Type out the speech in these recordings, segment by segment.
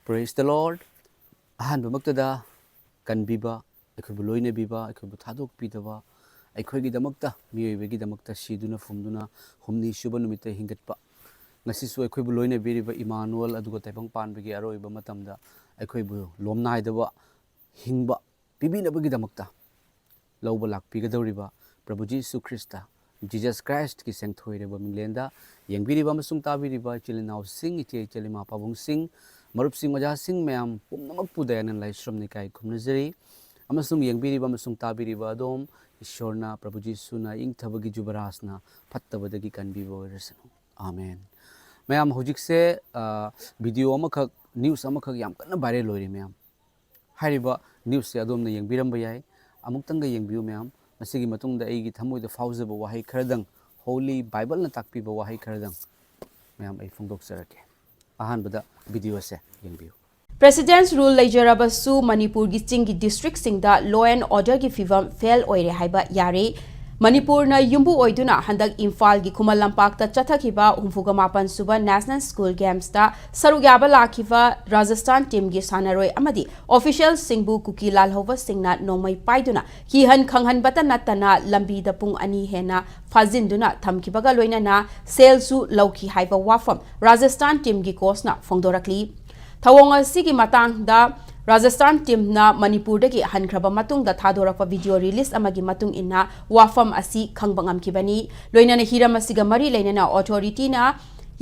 Praise the Lord. Ahanba magtada Kanbiba aikoibu loinabiba aikoibu thadokpidaba aikoigidamakta miyoibagidamagta siduna fumduna humni suba numita hingatpa ngasisu aikoibu loinabiriba Emmanuel aduga taibang panbagi aroiba matamda aikoibu lomnaidaba hingba pibinabagidamakta lauba lakpigadoriba Prabhu Jesu Christa Jesus Christ ki sengthoireba minglenda yengbiriba amasung tabiriba chilinau sing iche chelima pabung sing marup sing maja sing mayam pumnamak pudayanan lai shramni kai khumnajari amasung yengbiriba amasung tabiriba adom Ishorna Prabhu Jesu na ingthabagi jubarasna phattabadagi kanbiba oirasanu amen mayam hojikse video amakak news amakak yam kanna viral loiri mayam hariba news se adom na yengbiramba yai amuktanga yengbiu mayam masigi matungda aigi thamoida fauzaba wahai kharadang holy bible na takpiba wahai kharadang mayam ai phongdoksarake ahanbada video se yengbiu President's rule Lajarabasu Manipur gi Chingi district singda law and order gi fivam fail oire haiba yare Manipur na yumbu oiduna handak Imphal gi Khumal Lampak ta chathakiba 34 suba National School Games ta sarugyaba lakhiva Rajasthan team gi sanaroi amadi official singbu kuki lalhova singna nomai paiduna hi han khanghan bata natana lambi da pung ani hena fazinduna thamkibaga loinana selsu lauki haiba wafam Rajasthan team gi coach na phongdorakli Thawong asigi matang da Rajasthan team na Manipur dagi hankraba matung da thadorakpa video release amagi matung inna wafam asi khangbangam kibani loina na hiram asiga mari leina na authority na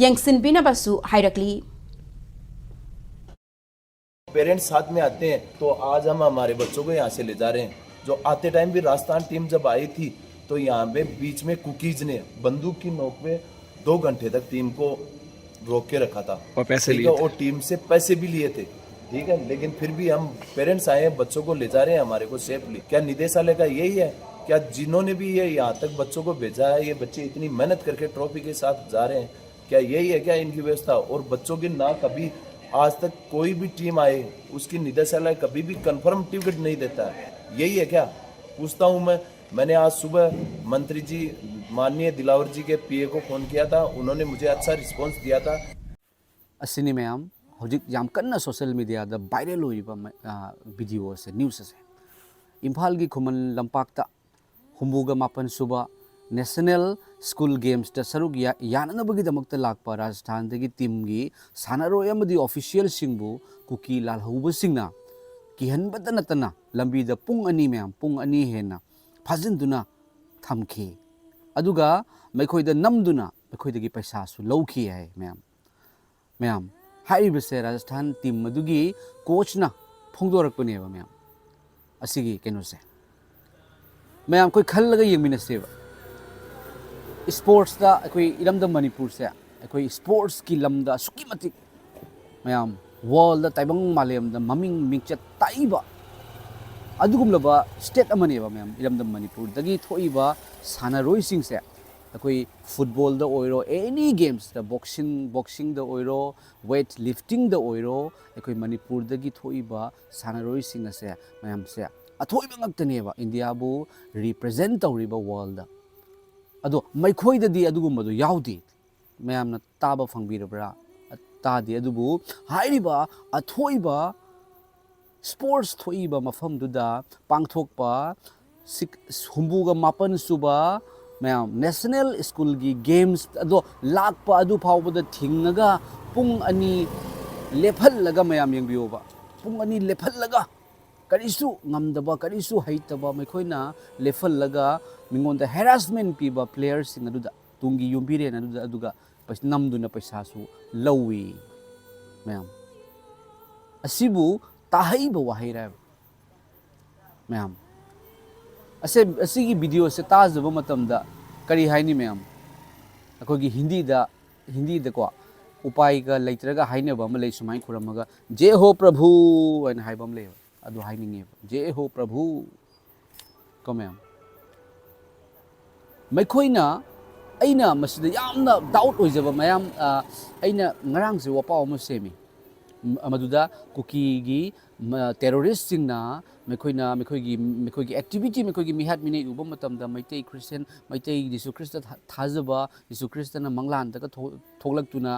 yengsin bina basu hairakli parents साथ में आते हैं तो आज हम हमारे बच्चों को यहाँ से ले जा रहे हैं जो आते टाइम भी राजस्थान टीम जब आई थी तो यहाँ पे बीच में कुकीज ने बंदूक की नोक पे 2 घंटे तक टीम को रोक के रखा था और पैसे लिए और टीम से पैसे भी लिए थे ठीक है लेकिन फिर भी हम पेरेंट्स आए हैं बच्चों को ले जा रहे हैं हमारे को सेफली क्या निदेशालय का यही है क्या जिन्होंने भी ये यहाँ तक बच्चों को भेजा है ये बच्चे इतनी मेहनत करके ट्रॉफी के साथ जा रहे हैं क्या यही है क्या इनकी व्यवस्था और बच्चों की ना कभी आज तक कोई भी टीम आए उसकी निदेशालय कभी भी कंफर्म टिकट नहीं देता है यही है क्या पूछता हूँ मैंने आज सुबह मंत्री जी माननीय दिलावर जी के पीए को फोन किया था उन्होंने मुझे अच्छा रिस्पांस दिया था asini mayam hojik yam kanna social media da viral hoiba video se news se Imphal gi Khuman Lampak ta humbuga mapan suba National School Games da saruk yananabagi damakta lakpa Rajasthan dagi team gi sanaroi amadi official singbu kuki lalhauba singna kihanbada natana lambi da pung ani mayam pung ani hena phajinduna thamki aduga maikhoida namduna maikhoidagi paisa su lowki hai mayam haibase Rajasthan team madugi coach na phongdorakpane ba mayam asigi keno se mayam koi khallaga yengminaseba sports da koi ilamda Manipur se koi sports ki lamda suki matik mayam world da taibang malem da maming mingchat taiba adugumlaba state amane ba mayam ilamda Manipur dagi thoiba sanaroi sing se akoi football da oiro any games da boxing da oiro weight lifting da oiro akoi Manipur dagi thoiba sanaroi sing ase mayam se athoiba ngaktane ba India bu represent tawriba world da ado maikhoi da di adugum do yaudi mayam na taba fangbirabra ta di adubu hairiba athoiba sports thoiba mafam du da pangthokpa humbuga mapan suba mayam National School gi Games ado lakpa adu phawbada thingnaga pung ani lephallaga mayam yengbiyoba pung ani lephallaga karisu ngamdaba karisu haitaba maikhoina lephallaga mingonda harassment piba players sing adu tungi yumbire na aduga namduna paisa su lowi mayam asibu tahaiba wahaira mayam asigi video se tajaba matamda kari haini mayam akogi hindi da ko upai ga leitraga hainaba ma lei sumai khuramaga jai ho prabhu aina haibam le adu haininge jai ho prabhu ko mayam maikhoina aina masida yamna doubt oijaba mayam aina ngarang se wapa ma semi amaduda kuki gi terrorist singna mekhoi activity mekhoi mihat mine uba matamda maitei Christian maitei Jesu Christ thajaba Jesu Christ na manglan da thoglak tuna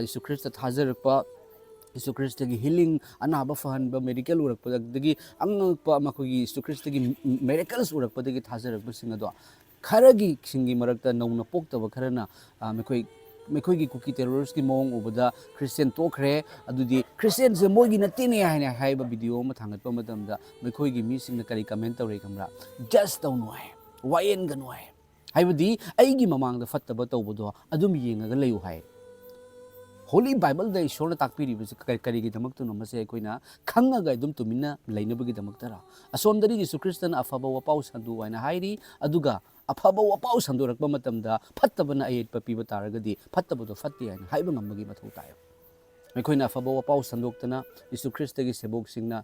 Jesu Christ thajarakpa Yesu Kristagi healing anaba fahanba medical urakpadagi angpa makogi Yesu Kristagi miracles urakpadagi thajarakbasing ado kharagi singi marakta nauna poktaba kharana मेखोगी Kuki terrorist की मोंग उबदा Christian तोखरे अदुदी Christian से मोगी नतीने हाइने हाइबा video म थांगतपा मतमदा मेखोगी missing न करी comment तौरे खमरा just तौनो है वायन गनो है हाइबदी आइगी ममांग द फत्तबा तौबदो अदुम येंगा लेयु हाय होली बाइबल द ईश्वर ताकपीरी करीगी दमक्तुनो मसे अखोइना खंगागा अदुम तुमिना लैनबगी दमक्तरा असोमदरी यीशु क्रिस्टन अफबा वपाउ संदु वाइना हाइरी अदुगा अफबा वपाउ संदुरकबा मतमदा फत्तबना अयेतपा पीबा तारगदी फत्तबदो फत्ते हाइना हाइबा ngambagi mathau tayo मेखोइना अफबा वपाउ संदोक्तना यीशु क्रिस्टगी सेबोकसिंगना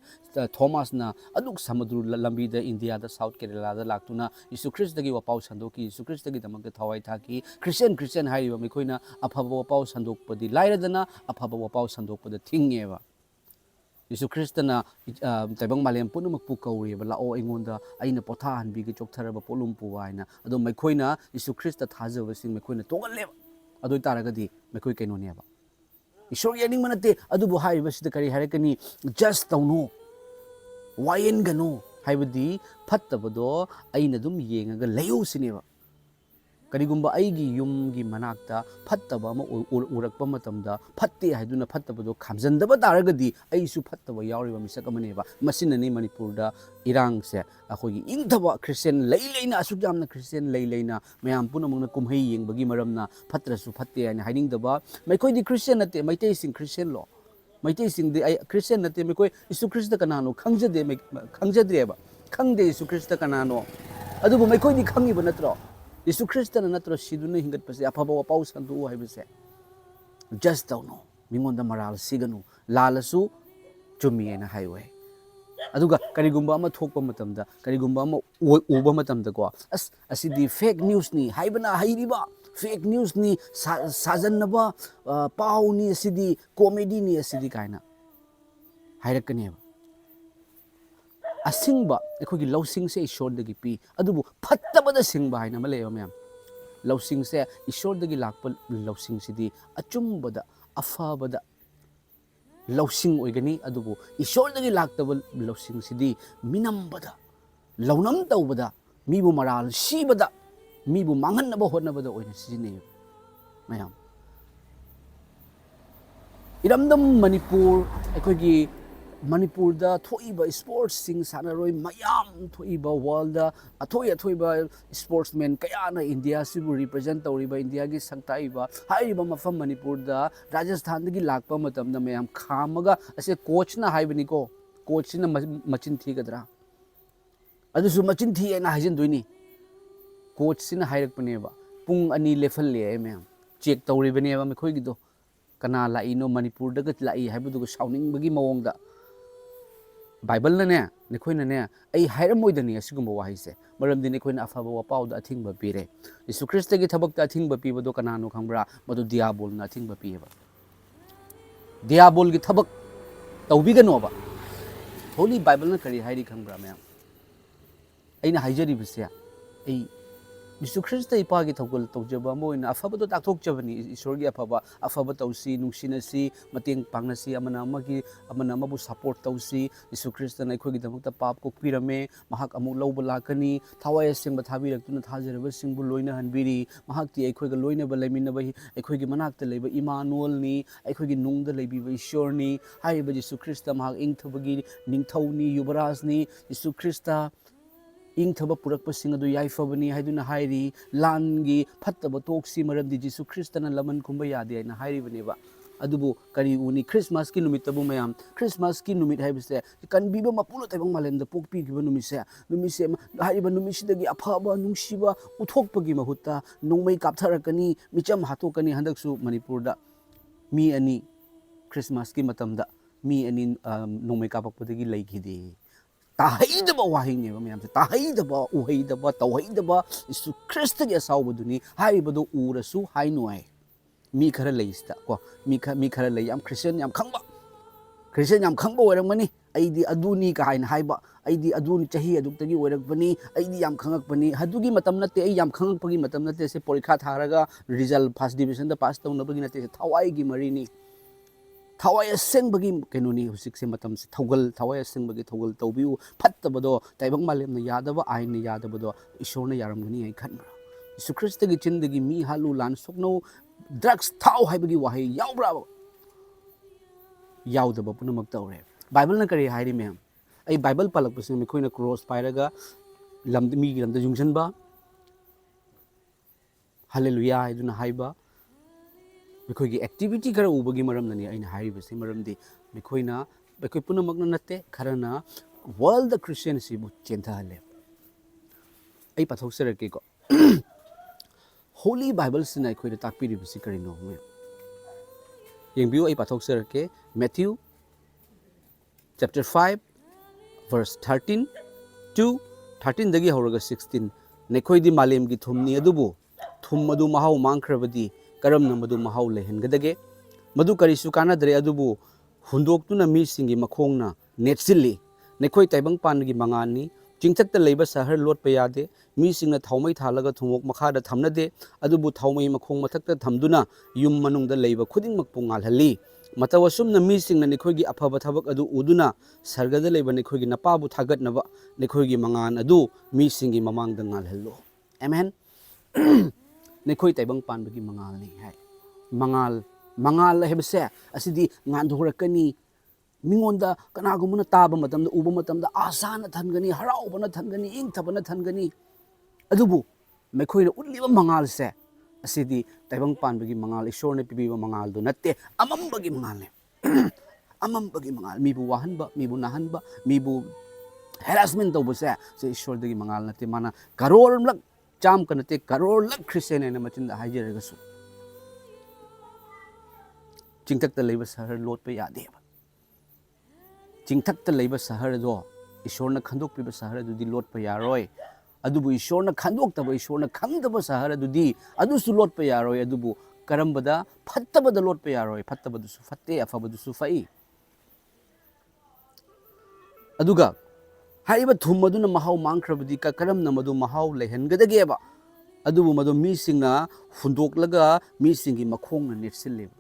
थॉमसना अदुक समुद्र लंबीद इंडिया द साउथ केरला द लाक्तुना यीशु क्रिस्टगी वपाउ संदोकी यीशु क्रिस्टगी दमक थवाई थाकी क्रिश्चियन हाइबा मेखोइना अफबा वपाउ संदोकपदि लाइरदना अफबा वपाउ संदोकपद थिंगेबा यीशु क्रिस्टना तैबंग मालेम पुनमक पुकौरेबा लाओ एंगोंदा आइना पोथा हनबीगी चोकथरबा पोलुम पुवाइना अदो मेखोइना यीशु क्रिस्ट थाजबसिंग मेखोइना तोगलेबा अदो तारगदी मेखोइ कैनोनेबा ईश्वर यानिंग मनते अदुबु हाइबसिद करी हारकनी जस्ट तौनो वायन गनो हाइबदी फत्तबदो आइना दुम येंगा लेयो सिनेबा करिगुंबा आइगी युमगी मनाक्ता फत्तबा म उरकपा मतमदा फत्ते हाइदुना फत्तबदो खामजंदबा तारगदी आइसु फत्तबा यावरिबा मिसक अमनेबा मसिननी मणिपुरदा इरांग से अखोगी इंगथबा क्रिश्चियन लैना असुक यामना क्रिश्चियन लैना मयाम पुनमंगना कुमहै येंबगी मरमना फत्रसु फत्ते हाइना हाइनिंगदबा मैखोइदी क्रिश्चियन नते मैतै सिंग क्रिश्चियन लो मैतै सिंग दे क्रिश्चियन नते मैखोइ यीशु क्रिस्त कनानो खंगजद्रेबा खंगदे यीशु क्रिस्त कनानो अदुबु मैखोइदी खंगिबा नत्रो यीशु क्रिस्तन नत्र सिदुन हिंगतपसे अफबा वपाउ संदु हाइबसे जस्ट तौनो मिंगोंदा मराल सिगनु लालसु चुमिएना हाइवे अदुगा करिगुंबा अमा थोकपा मतमदा करिगुंबा अमा उबा मतमदा को असिदी फेक न्यूज़ नि हाइबना हाइरिबा फेक न्यूज़ नि साजनबा पाउनी असिदी कॉमेडी नि असिदी काइना हाइरकनेबा असिंगबा एखोगी लौसिंग से ईश्वर दगी पी अदुबु फत्तबदा सिंगबा हाइना मलेयो मैम लौसिंग से ईश्वर दगी लाकप लौसिंग सिदी अचुंबदा अफबदा लौसिंग ओइगनी अदुबु ईश्वर दगी लाक्तब लौसिंग सिदी मिनमबदा लौनम तौबदा मीबु मराल सीबदा मीबु मांगनबा होनबदा ओइना सिजिने मैम इरमदम मणिपुर एखोगी मणिपुर दा थोइबा स्पोर्ट्स सिंग सानारोय मयाम थोइबा वर्ल्ड दा अथोइबा स्पोर्ट्समैन कयाना इंडिया सिबु रिप्रेजेंट तौरिबा इंडिया की संताइबा हाइबा मफम मणिपुर दा राजस्थान दगी लाकपा मतमदा मयाम खामगा असे कोच ना हाइबनिको कोच ना मचिन थीगदरा अदुसु मचिन थी ना हाइजन दुइनी कोच सिना हाइरकपनेबा पुंग अनि लेफल ले मयाम चेक तौरिबनेबा मखोइगिदो कना लाइनो मणिपुर दगा लाई हाइबदुगो साउनिंगबगी मवोंगदा बाइबल ने नखोइनने आई हाइरमोइदनी असिगुंबा वाहिसे मरमदि नखोइना अफबा वपाउदा अथिंगबा पीरे यीशु क्रिस्तगी थबकता अथिंगबा पीबदो कनानो खंबरा मदु दियाबोलना अथिंगबा पीबा दियाबोलगी थबक तौबिगनोबा होली बाइबल न करी हाइरी खंबरा मैम अइना हाइजरिबसे आई यीशु क्रिस्त इपागी थौगल तौजबा मोइना अफबदो ताकथोकजबनी ईश्वरगी अफबा तौसी नुंसिनसी मतेंग पांगनसी अमना अमबु सपोर्ट तौसी यीशु क्रिस्तना अखोगी दमकता पाप कोकपिरमे महाक अमु लौब लाकनी थावाय सिंगबा थाबिरक्तुना थाजरबा सिंगबु लोइना हनबिरी महाकती अखोइगा लोइनबा लेमिनबा अखोगी मनाकता लेबा इमानुअलनी अखोगी नुंगदा लेबिबा ईश्वरनी हाइबा यीशु क्रिस्त महाक इंगथबगी निंगथौनी युवराजनी यीशु क्रिस्त इंगथब पुरक्पसिंग अदु याइफबनी हाइदुना हाइरी लानगी फत्तब तोक्सी मरमदि यीशु क्रिस्तना लमन कुंबा यादे हाइना हाइरिबनेबा अदुबु करी उनी क्रिसमस की नुमितबु मयाम क्रिसमस की नुमित हाइबसे कनबीबा मपुलो तैबंग मालेमदा पोकपीगिबा नुमिसे हाइरिबा नुमिसिदगी अफबा नुंसिबा उथोकपगी महुत्ता नोंमै कापथरकनी मिचम हातोकनी हंदकसु मणिपुरदा मी अनि क्रिसमस की मतमदा मी अनि नोंमै कापकपदगी लैखिदे ताहैदबा वाहिनेबा मैम से ताहैदबा उहैदबा तौहैदबा यीशु क्रिस्त के असाउबदुनी हाइबदो उरसु हाइनुआय मी खरा लैस्ता को मी खरा लै याम क्रिश्चियन याम खंबा ओरमनी अइदी अदुनी का हाइना हाइबा अइदी अदुनी चाही अदुक्तगी ओरकबनी अइदी याम खंगकबनी हदुगी मतम नते अइ याम खंगकपगी मतम नते से परीक्षा थारगा रिजल्ट फर्स्ट डिवीजन दा पास तौनबगी नते से थवाईगी मरीनी thawai asengbagi kenuni husik se matam se thogal thawai asengbagi thogal tawbiu phattabado taibang malem na yadaba ain na yadabado ishor na yaramgani ai khanbra Isu Christ gi chindagi mi halu lan sokno drugs thau haibagi wahi yaubra yaudaba punamak tawre Bible na kari hairi mem ai Bible palak pasing mi khoina cross pairaga lamda mi gi lamda jungsan ba hallelujah iduna haiba mikhoigi activity kara ubagi maram nani aina hairi base maram di mikhoina mikoi punamak na natte kharana world the Christian sibu chentha hale ai pathok serake ko Holy Bible sina khoi da takpiri bisi kari no me yengbiu ai pathok serake Matthew chapter 5 verse 13 to 13 dagi horaga 16 nekhoi di malem gi thumni adubu thum madu mahau mangkhrabadi karam na madu mahau lehengadage madu karisu kanadre adubu hundoktuna mi singi makhongna netsilli nekhoi taibang pan gi mangani chingthakta leiba sahar lot payade mi singna thaumai thalaga thumok makhada thamnade adubu thaumai makhong mathakta thamduna yum manungda leiba khuding makpungal hali matawasumna mi singna nekhoi gi aphaba thabak adu uduna sargada leiba nekhoi gi napabu thagatnaba nekhoi gi mangan adu mi singi mamangda ngal hallo amen nekhoi taibang pan bagi mangal ni hai mangal hebse asidi ngandhorakani mingonda kanagumuna taba matamda uba matamda asana thangani haraubana thangani ingthabana thangani adubu mekhoina utliba mangal se asidi taibang panbagi mangal ishorne pibiba mangal do natte amambagi mangal ne amambagi mangal mibu wahanba mibu nahanba mibu harassment to bose se ishordagi mangal natte mana karor lak cham kanate karor lak christian ena machinda haijeraga su chingtakta leiba sahar lotpa yade chingthakta leiba sahar do ishorna khandokpiba sahar adudi lotpa yaaroi adubu ishorna khandoktaba ishorna khangdaba sahar adudi adusu lotpa yaaroi adubu karambada phattabada lotpa yaaroi phattabadu su fatte afabadu su fai aduga haiba thumaduna mahau mangkhrabadi ka karamna madu mahau lehengadageba adubu madu mi singna hundoklaga mi singi makhongna netsileba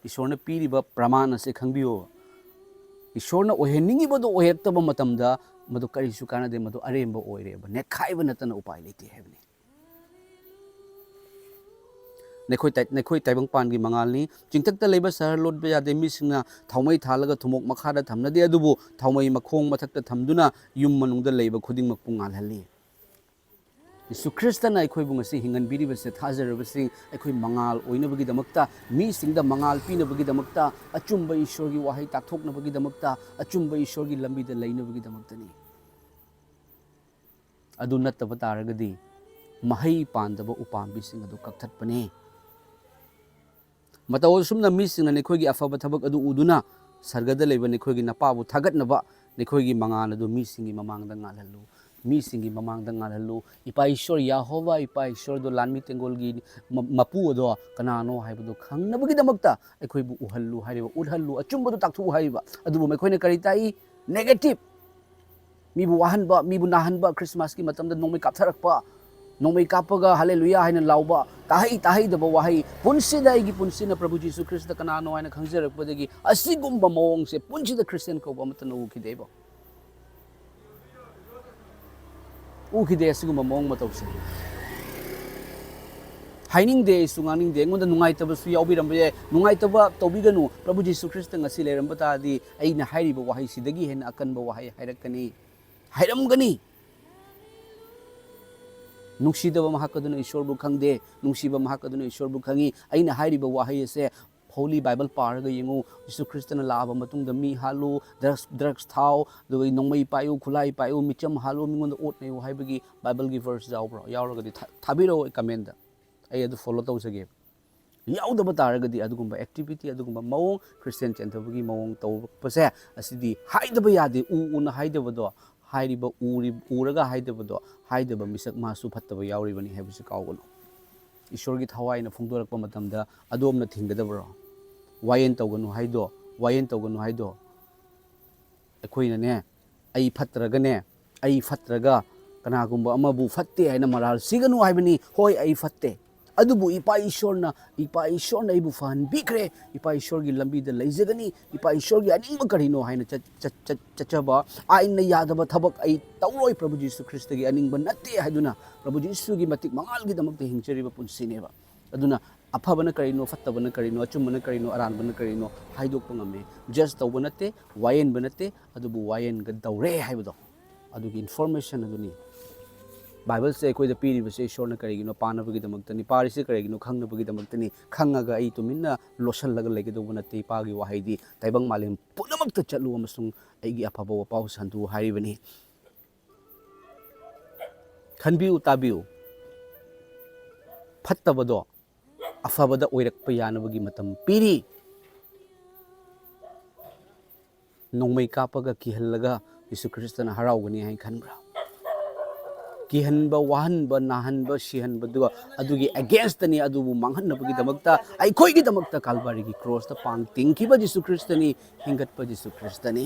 ishorna piriba pramana se khangbiyo ishorna oheningibodo ohektaba matamda madu karisu kanade madu aremba oireba nekhaiba natana upai lete hebni nekhoi taibang pan gi mangalni chingtakta leiba sahar lot be yade mi singna thaumai thalaga thumok makhada thamnade adubu thaumai makhong mathakta thamduna yum manungda leiba khuding makpungal halli Isu Kristana ai khoi bungasi hingan biri base thajar basi ai khoi mangal oina bagi damakta mi singda mangal pina bagi damakta achumba ishor gi wahai takthokna bagi damakta achumba ishor gi lambi da leina bagi damakta ni adu nattaba taragadi mahai pandaba upambi sing adu kakthat pane mataw sumna mi singna ne khoi gi afaba thabak adu uduna sargada leiba ne khoi gi napabu thagatnaba ne khoi gi mangan adu mi singi mamangda ngalhalu mi singi mamangda ngalhalu ipa ishor yahova ipa ishor do lanmi tengol gi mapu do kanano haibado khangnabagi damakta ekhoi bu uhallu haiba udhallu achumba do takthu haiba adubu mekhoi ne kari tai negative mi bu wahanba mi bu nahanba Christmas ki matamda nongmai kaptharakpa nongmai kapaga hallelujah haina lauba tahi daba wahai punsida igi punsina Prabhu Jesus Christ kanano haina khangjarakpadagi asigumba mawong se punsida Christian ko ba matana ukideba ukide asigumba mawong matawse hainingde sungangingde ngonda nungaitaba su yaubiramba nungaitaba tawbiganu Prabhu Jesus Christ ngasi leramba tadi aina hairiba wahai sidagi hen akanba wahai hairakani hairamgani nungsidaba mahakaduna ishorbu khangde nungsiba mahakaduna ishorbu khangi aina hairiba wahai ase Holy Bible paraga yengu Jesus Christ na laba matungda mi halu drugs thau do nongmai payu khulai payu micham halu mingonda ot nei haibagi Bible gi verse jaubro yauragadi thabiro comment ai adu follow tawsage yaudaba taragadi adugumba activity adugumba mawong Christian chentabagi mawong tawpase asidi haidaba yade una haidaba do hairiba uraga haidaba haidaba misak masu phattaba yauribani haibase kawgono ishorgi thawaina phungdorakpa matamda adomna thinggadabro wayen tawganu haido ekhoina ne ai fatraga kanagumba amabu fatte haina maral siganu haibani hoi ai fatte adubu ipa ishorna ibu fahan bikre ipa ishor gi lambi da leijagani ipa ishor gi aning makarino haina chachaba aina yadaba thabak ai tauroi Prabhu Jisu Christ gi aning banate haiduna Prabhu Jisu gi matik mangal gi damak te hingchariba punsineba aduna afabana karino fattabana karino achumbana karino aranbana karino haidok pangame just tawbanate wayen banate adubu wayen ga daure haibado adugi information aduni Bible say koi da piri ba say shorna karigino pana bagi da magtani pari se karigino khangna bagi da magtani khangaga ai tuminna lotion laga lege do banate pagi wahaidi taibang malim punamak ta chatlu amasung aigi afaba wa pau santu haribani Kanbiu tabiu fattabado afabada oirakpa yanabagi matam piri nongmai kapaga kihallaga Yesu Kristana haraugani hai khanbra kihanba wahanba nahanba shihanba duga adugi against ni adubu manghanabagi damakta ai khoi gi damakta kalvari gi cross ta pang tingkiba Yesu Kristani hingatpa Yesu Kristani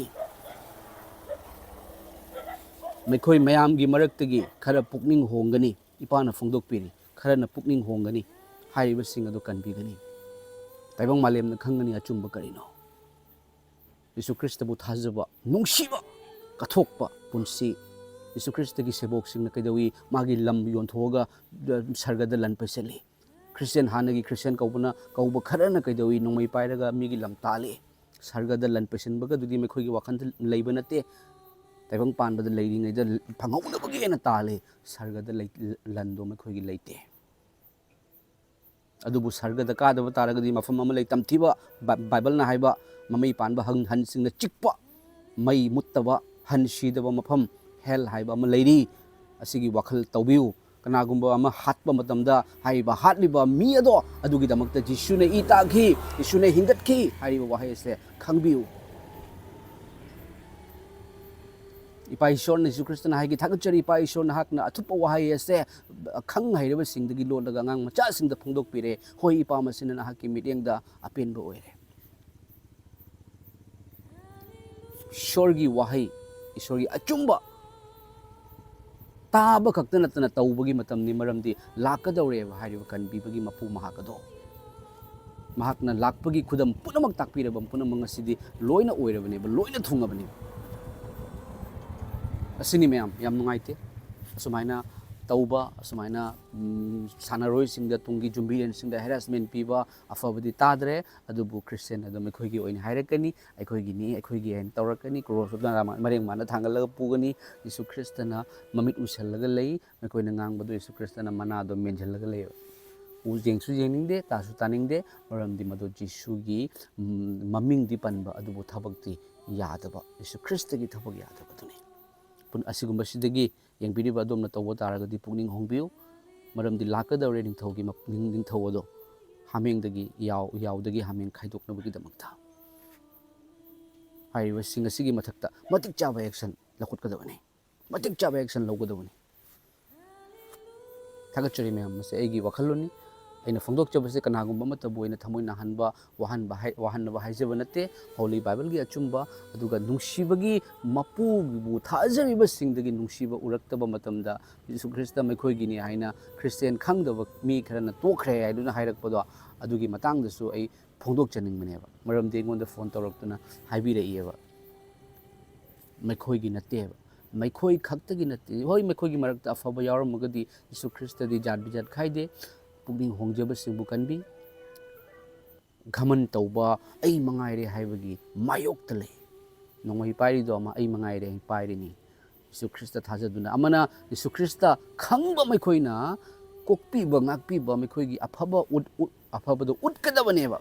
mekhoi mayam gi maraktagi khara pukning hongani ipana phongdokpiri khara na pukning hongani haiba sing adu kanbigani taibang malem na khangani achumba karino Yesu Krista bu thajaba nungshiba kathokpa punsi Yesu Krista gi sebok sing na kaidawi magi lam yon thoga sargada lan pasali Christian hanagi Christian kaubana kauba khara na kaidawi nongmai pairaga migi lam tale sargada lan pasin baga dudi mekhoi gi wakhan leiba nate taibang panbada leiringai da phanghauna bagi na tale sargada lando mekhoi gi leite adubu sargada kadaba taragadi mafam ama lei tamthiba Bible na haiba mamai panba han sing na chikpa mai muttaba han shidaba mafam hell haiba ama leiri asigi wakhal tawbiu kanagumba ama hatpa matamda haiba hatliba mi ado adugi damakta jisune itaki jisune hingatki haiba wahai se khangbiu ipa ishor na Yesu Kristna haigi thagachari ipa ishor na hakna athupa wahai ase khang haireba singdagi lolaga ngang macha singda phongdok pire hoi ipa masina na hakki mityengda apenba oire ishorgi wahai ishorgi achumba taba khakta natana tawbagi matamni maramdi lakadaure hairiba kanbibagi mapu mahakado mahakna lakpagi khudam punamak takpirabam punamang asidi loina oirabane loina thungabane asini mayam yam nungaite asumaina tauba asumaina sanaroi singda tungi jumbilen singda harassment piba afabadi tadre adubu Christian adu mekhoigi oina hairakani aikhoigi ni aikhoigi en tawrakani cross of mareng mana thangalaga pugani Yesu Kristana mamit usallaga lei mekoina ngangbadu Yesu Kristana mana do menjallaga lei ujengsu jeningde tasu taningde maramdi madu Jesugi maming di panba adubu thabakti yadaba Yesu Kristagi thabak yadaba tuni pun asigumba sidagi yang biri ba domna tawo taragadi pugning hongbiu maramdi lakadaure ning thogi ning thawodo hamengdagi yaudagi hameng khaidokna bagi damakta haiwa singa sigi mathakta matik chaba action lakut kadabani matik chaba action lawgadabani thagachari me amse egi wakhaloni aina phongdok chabase kanagumba matabu aina thamoi nahanba wahanba haijaba nate Holy Bible gi achumba aduga nungsibagi mapu bu thajariba singdagi nungshiba uraktaba matamda Yesu Krista mekhoi gi ni haina Christian khangdaba mi kharana tokre haiduna hairakpado adugi matangdasu ai phongdok chaning maneba maramde ngonda phone tawraktuna haibire iyeba mekhoi gi nateba mekhoi khaktagi nate hoi mekhoi gi marakta afaba yaramagadi Yesu Krista di jat bijat khaide pugning hongjaba singbu kanbi gaman tauba ai mangaire haibagi mayok tale nongmai pairi do ma ai mangaire pairi ni Yesu Krista thajaduna amana Yesu Krista khangba maikoina kokpi ba ngakpi ba maikoigi afaba do utkadabane ba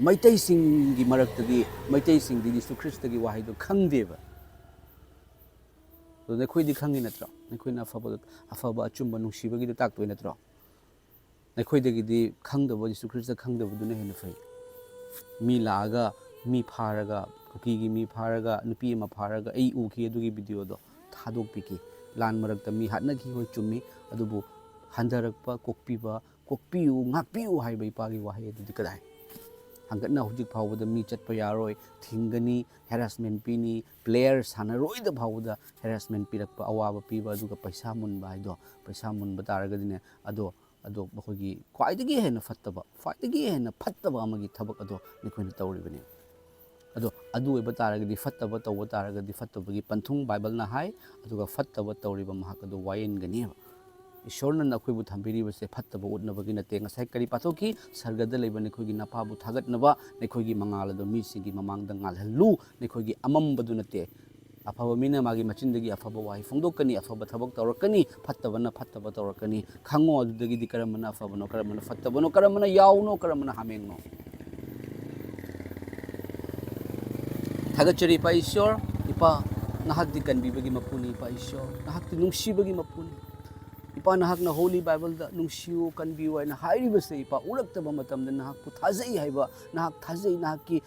maitai singi maraktagi maitai singdi Yesu Krista gi wahaido khangdeba do nekhoi di khangi natra nekhoina afaba achumba nungsibagi do taktoi natra nekhoi degi khangdaba Yesu Krista khangdaba duna hena fai mi laaga mi pharaga kuki gi mi pharaga nupi ma pharaga ei uki adugi video do thadok piki lan marakta mi hatna ki hoi chummi adubu handarakpa kokpiu ngakpiu haiba ipagi wahai adudi kadai hangatna hujik phawda mi chatpa yaaroi thingani harassment pini player sanaroi da phawda harassment pirakpa awaba piba aduga paisa munba haido paisa munba taragadine ado ꯑꯗꯣ ꯃꯈꯣꯏꯒꯤ ꯈ꯭ꯋꯥꯏꯗꯒꯤ ꯍꯦꯟꯅ ꯐꯠꯇꯕ ꯑꯃꯒꯤ ꯊꯕꯛ ꯑꯗꯣ ꯑꯩꯈꯣꯏꯅ ꯇꯧꯔꯤꯕꯅꯤ ꯑꯗꯣ ꯑꯗꯨ ꯑꯣꯏꯕ ꯇꯥꯔꯒꯗꯤ ꯐꯠꯇꯕ ꯇꯧꯕ ꯇꯥꯔꯒꯗꯤ ꯐꯠꯇꯕꯒꯤ ꯄꯟꯊꯨꯡ ꯕꯥꯏꯕꯜꯅ ꯍꯥꯏ ꯑꯗꯨꯒ ꯐꯠꯇꯕ ꯇꯧꯔꯤꯕ ꯃꯍꯥꯛ ꯑꯗꯨ ꯋꯥꯌꯦꯟꯒꯅꯤꯕ ꯏꯁꯣꯔꯅ ꯑꯩꯈꯣꯏꯕꯨ ꯊꯝꯕꯤꯔꯤꯕꯁꯦ ꯐꯠꯇꯕ ꯎꯠꯅꯕꯒꯤ ꯅꯠꯇꯦ ꯉꯁꯥꯏ ꯀꯔꯤ ꯄꯥꯊꯣꯛꯈꯤ ꯁꯔꯒꯗ ꯂꯩꯕ ꯅꯈꯣꯏꯒꯤ ꯅꯄꯥꯕꯨ ꯊꯥꯒꯠꯅꯕ ꯅꯈꯣꯏꯒꯤ ꯃꯉꯥꯜ ꯑꯗꯨ ꯃꯤꯁꯤꯡꯒꯤ ꯃꯃꯥꯡꯗ ꯉꯥꯜꯍꯜꯂꯨ नखोगी अमंबदु नते अफब मीना मागी मचिंदगी अफब वाही फोंदोकनी अफब थबक तौरकनी फत्तबना फत्तब तौरकनी खंगो अदुदगी करमना अफबनो करमना फत्तबनो करमना यावनो करमना हामेंगनो थागचरी पा ईश्वर इपा नाहकदी कनबीबगी मपुनी पा ईश्वर नाहकदी नुंगसीबगी मपुनी इपा नाहकना होली बाइबल दा नुंगसियो कनबियो हाइना हाइरिबसे इपा उरक्तबा मतमदा नाहकपु थाजै हाइबा नाहक थाजै नाहककी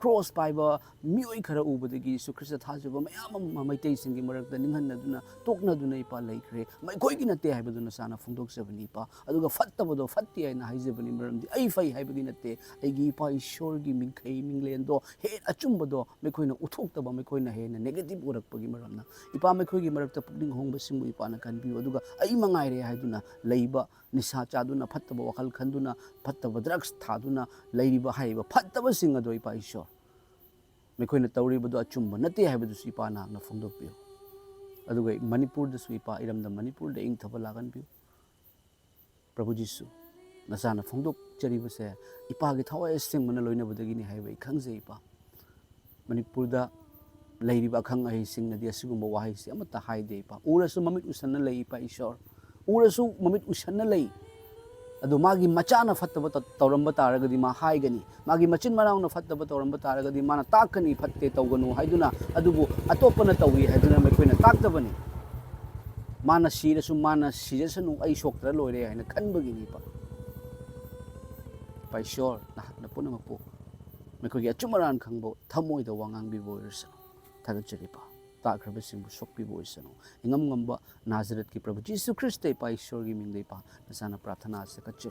क्रॉस पाइबा मियोइ खरा उबदगी यीशु ख्रिस्ट थाजबा मयाम मैतै सिंगी मरक्ता निंहन्नदुना तोकनदुना इपा लैख्रे मैखोइगी नते हाइबदुना साना फोंदोकजबनी इपा अदुगा फत्तबदो फत्ति हाइना हाइजबनी मरमदि ऐ फै हाइबगी नते ऐगी इपा ईश्वरगी मिंखै मिंगलेंदो हे अचुंबदो मैखोइना उथोक्तबा मैखोइना हेना नेगेटिव उरक्पगी मरमना इपा मैखोइगी मरक्ता पुकनिंग होंगबसिंगु इपाना कनबियो अदुगा ऐ मंगाइरे हाइदुना लैबा निशा चादुना फत्तबा वखल खंदुना फत्तबा ड्रग्स थादुना लैरिबा हाइबा फत्तबा सिंग अदो इपा ईश्वर मैखोइना तौरिबदो अचुंबा नते हाइबदुसु इपा नागना फोंदोकपियो अदुगा मणिपुरदसु इपा इरमदा मणिपुरदा इंगथबा लागनबियो प्रभु जीसु नसाना फोंदोकचरिबसे इपागी थवाय सिंगमना लोइनबदगिनि हाइबा खंजे इपा मणिपुरदा लैरिबा अखंग अहि सिंगनदि असिगुंबा वाहैसे अमता हाइदे इपा उरसु ममित उसन्ना लೈ इपा ईश्वर उरसु ममित उसन्ना लई अदो मागी मचाना फत्तब तौरंबा तारगदि मा हाइगनी मागी मचिन मराउना फत्तब तौरंबा तारगदि माना ताकनी फत्ते तौगनु हाइदुना अदुबु अतोपना तौई हाइदुना मैखोइना ताकतबनी माना सिरसु माना सिजसनु ऐ सोक्तरा लोइरे हाइना खनबगिनी पा पाइश्वर नाहकना पुनमपु मैखोगी अचुमरान खंगबो थमोइदा वांगांगबिबो इरसनु थागचरिपा ताख्रबसिंबु सोक्पिबो इरसनु इंगम ngamba नाजरत की प्रभु जीसु ख्रिस्ट पा ईश्वर की मिंगदे पा नसाना प्रार्थना से कच्चे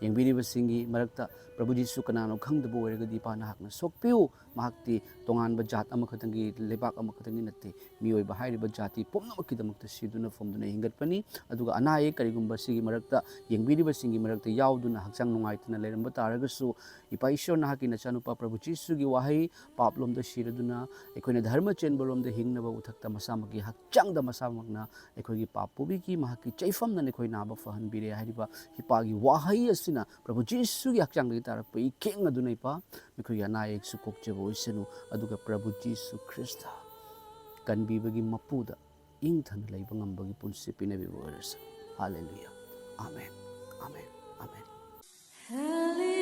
येंबिरिबसिंगी मरक्ता प्रभु जीसु कनानो खंगदबो ओरगदि पा नाहकना सोक्पिउ माहक्ति तोंगानबा जात अमखतंगी लेबाक अमखतंगी नते मियोइबा हाइरिबा जाति पुंगमकिदमक्ता सिदुना फोमदुना हिंगतपनी अदुगा अनाये करिगुंबा सिगी मरक्ता येंबिरिबसिंगी मरक्ता यावदुना हक्चांग नुंगाइतना लेरंबा तारगसु इपा ईश्वर नाहकी नचानुपा प्रभु जीसु की वाहै पापलोमदा सिरदुना एखोइना धर्म चेनबरोमदा हिंगनबा उथक्ता मसामकी हक्चांगदा मसामकना एखोइगी पाप पुबिकी माहकी चैफमना एखोइ नाबा फहनबिरे हाइरिबा हिपागी वाहै असि प्रभु जीसु की हक्चांग तारप खेंगदुना इपा मैखोई अनायक सुकोक्चबो इसनु अदुगा प्रभु जीसु ख्रिस्ट कनबीबगी मपुदा इंगथन लैबा ngambagi punsi pinabibo orasa hallelujah amen amen आमेन